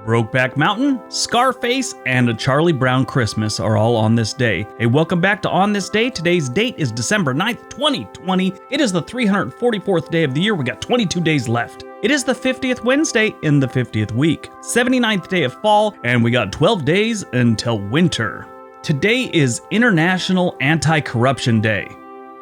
Brokeback Mountain, Scarface, and A Charlie Brown Christmas are all on this day. Hey, welcome back to On This Day. Today's date is December 9th, 2020. It is the 344th day of the year. We got 22 days left. It is the 50th Wednesday in the 50th week, 79th day of fall, and we got 12 days until winter. Today is International Anti-Corruption Day.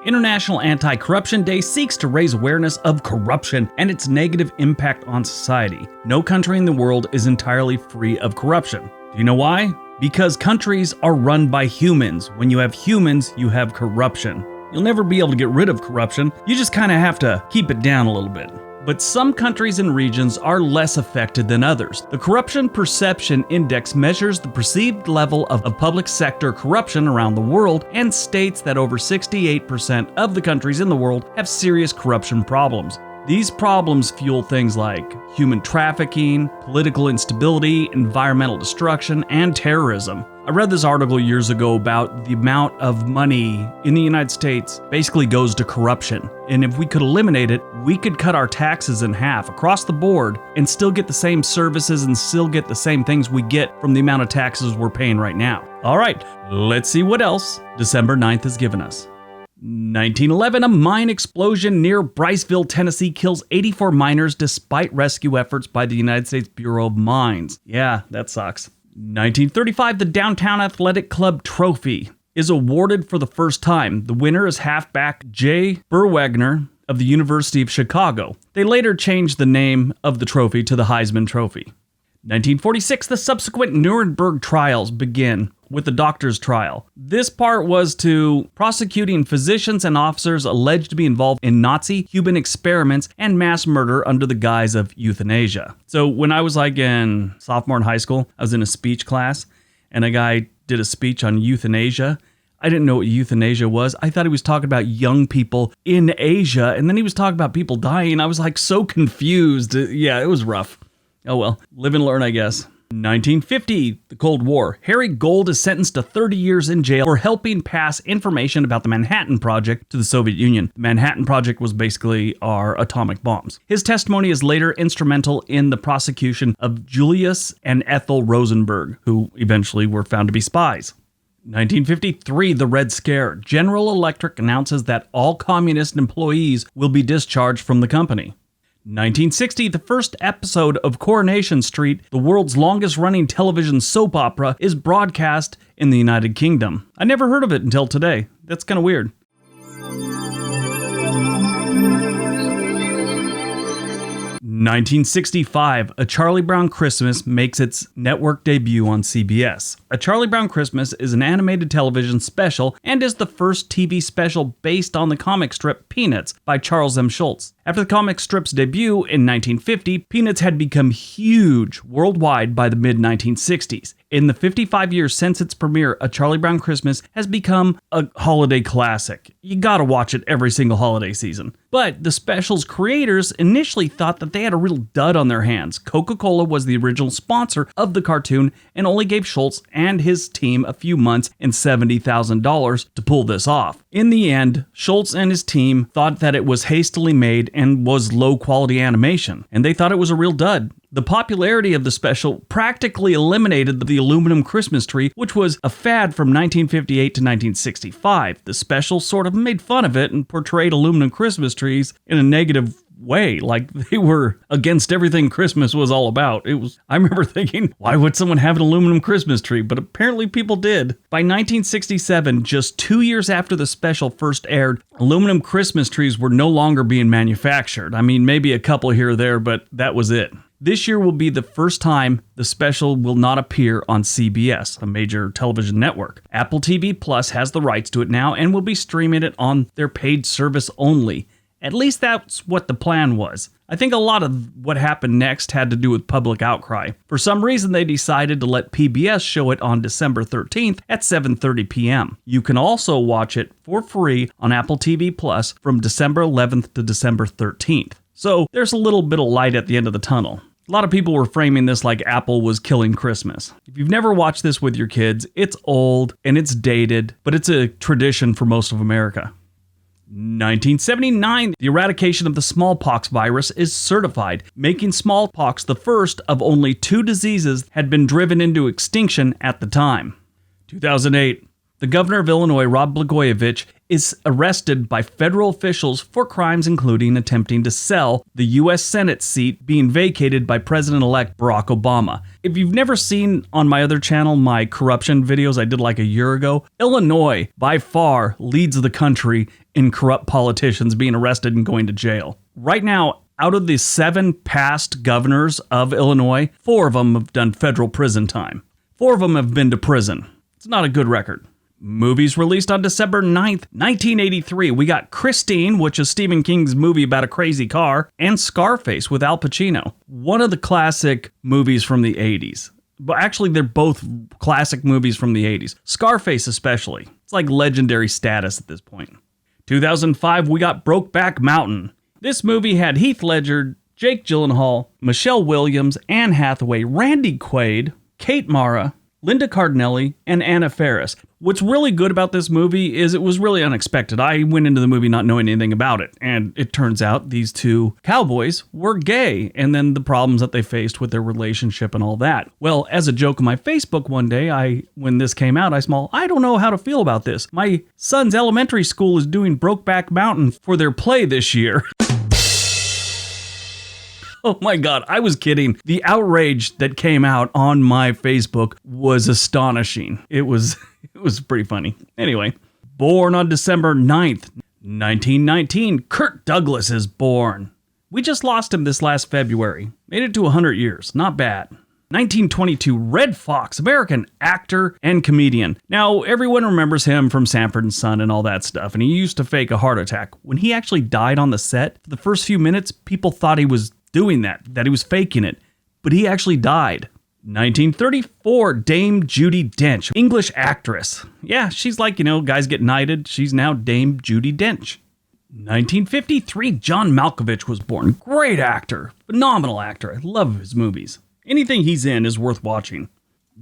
International Anti-Corruption Day seeks to raise awareness of corruption and its negative impact on society. No country in the world is entirely free of corruption. Do you know why? Because countries are run by humans. When you have humans, you have corruption. You'll never be able to get rid of corruption. You just kind of have to keep it down a little bit. But some countries and regions are less affected than others. The Corruption Perception Index measures the perceived level of public sector corruption around the world and states that over 68% of the countries in the world have serious corruption problems. These problems fuel things like human trafficking, political instability, environmental destruction, and terrorism. I read this article years ago about the amount of money in the United States basically goes to corruption. And if we could eliminate it, we could cut our taxes in half across the board and still get the same services and still get the same things we get from the amount of taxes we're paying right now. All right, let's see what else December 9th has given us. 1911, a mine explosion near Briceville, Tennessee kills 84 miners despite rescue efforts by the United States Bureau of Mines. Yeah, that sucks. 1935, the Downtown Athletic Club Trophy is awarded for the first time. The winner is halfback Jay Berwagner of the University of Chicago. They later changed the name of the trophy to the Heisman Trophy. 1946, the subsequent Nuremberg trials begin with the doctor's trial. This part was to prosecuting physicians and officers alleged to be involved in Nazi human experiments and mass murder under the guise of euthanasia. So when I was in sophomore in high school, I was in a speech class and a guy did a speech on euthanasia. I didn't know what euthanasia was. I thought he was talking about young people in Asia, and then he was talking about people dying. I was so confused. Yeah, it was rough. Oh well, live and learn, I guess. 1950, the Cold War. Harry Gold is sentenced to 30 years in jail for helping pass information about the Manhattan Project to the Soviet Union. The Manhattan Project was basically our atomic bombs. His testimony is later instrumental in the prosecution of Julius and Ethel Rosenberg, who eventually were found to be spies. 1953, the Red Scare. General Electric announces that all communist employees will be discharged from the company. 1960, the first episode of Coronation Street, the world's longest-running television soap opera, is broadcast in the United Kingdom. I never heard of it until today. That's kind of weird. 1965, A Charlie Brown Christmas makes its network debut on CBS. A Charlie Brown Christmas is an animated television special and is the first TV special based on the comic strip Peanuts by Charles M. Schulz. After the comic strip's debut in 1950, Peanuts had become huge worldwide by the mid-1960s. In the 55 years since its premiere, A Charlie Brown Christmas has become a holiday classic. You gotta watch it every single holiday season. But the special's creators initially thought that they had a real dud on their hands. Coca-Cola was the original sponsor of the cartoon and only gave Schulz and his team a few months and $70,000 to pull this off. In the end, Schulz and his team thought that it was hastily made and was low-quality animation, and they thought it was a real dud. The popularity of the special practically eliminated the aluminum Christmas tree, which was a fad from 1958 to 1965. The special sort of made fun of it and portrayed aluminum Christmas trees in a negative way, like they were against everything Christmas was all about. I remember thinking, why would someone have an aluminum Christmas tree? But apparently people did. By 1967, just 2 years after the special first aired, aluminum Christmas trees were no longer being manufactured. I mean, maybe a couple here or there, but that was it. This year will be the first time the special will not appear on CBS, a major television network. Apple TV Plus has the rights to it now and will be streaming it on their paid service only. At least that's what the plan was. I think a lot of what happened next had to do with public outcry. For some reason, they decided to let PBS show it on December 13th at 7:30 p.m. You can also watch it for free on Apple TV Plus from December 11th to December 13th. So there's a little bit of light at the end of the tunnel. A lot of people were framing this like Apple was killing Christmas. If you've never watched this with your kids, it's old and it's dated, but it's a tradition for most of America. 1979, the eradication of the smallpox virus is certified, making smallpox the first of only 2 diseases had been driven into extinction at the time. 2008, the governor of Illinois, Rod Blagojevich, is arrested by federal officials for crimes including attempting to sell the U.S. Senate seat being vacated by President-elect Barack Obama. If you've never seen on my other channel my corruption videos I did like a year ago, Illinois by far leads the country in corrupt politicians being arrested and going to jail. Right now, out of the 7 past governors of Illinois, 4 of them have done federal prison time. 4 of them have been to prison. It's not a good record. Movies released on December 9th, 1983. We got Christine, which is Stephen King's movie about a crazy car, and Scarface with Al Pacino. One of the classic movies from the 80s. But actually, they're both classic movies from the 80s. Scarface especially. It's like legendary status at this point. 2005, we got Brokeback Mountain. This movie had Heath Ledger, Jake Gyllenhaal, Michelle Williams, Anne Hathaway, Randy Quaid, Kate Mara, Linda Cardinelli, and Anna Faris. What's really good about this movie is it was really unexpected. I went into the movie not knowing anything about it, and it turns out these 2 cowboys were gay, and then the problems that they faced with their relationship and all that. Well, as a joke on my Facebook one day, when this came out, I don't know how to feel about this. My son's elementary school is doing Brokeback Mountain for their play this year. Oh my God, I was kidding. The outrage that came out on my Facebook was astonishing. It was pretty funny. Anyway, born on December 9th, 1919, Kirk Douglas is born. We just lost him this last February. Made it to 100 years. Not bad. 1922, Red Fox, American actor and comedian. Now, everyone remembers him from Sanford & Son and all that stuff, and he used to fake a heart attack. When he actually died on the set, for the first few minutes, people thought he was doing that he was faking it, but he actually died. 1934, Dame Judi Dench, English actress. Yeah, she's like, guys get knighted. She's now Dame Judi Dench. 1953, John Malkovich was born. Great actor, phenomenal actor. I love his movies. Anything he's in is worth watching.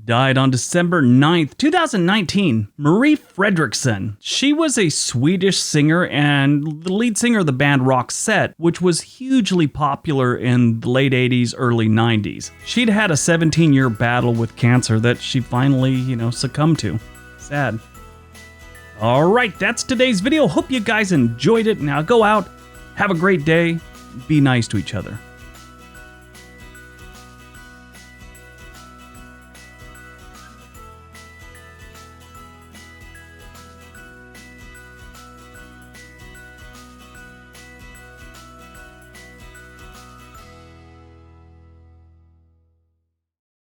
Died on December 9th, 2019, Marie Fredriksson. She was a Swedish singer and the lead singer of the band Roxette, which was hugely popular in the late 80s, early 90s. She'd had a 17-year battle with cancer that she finally, succumbed to. Sad. All right, that's today's video. Hope you guys enjoyed it. Now go out, have a great day, be nice to each other.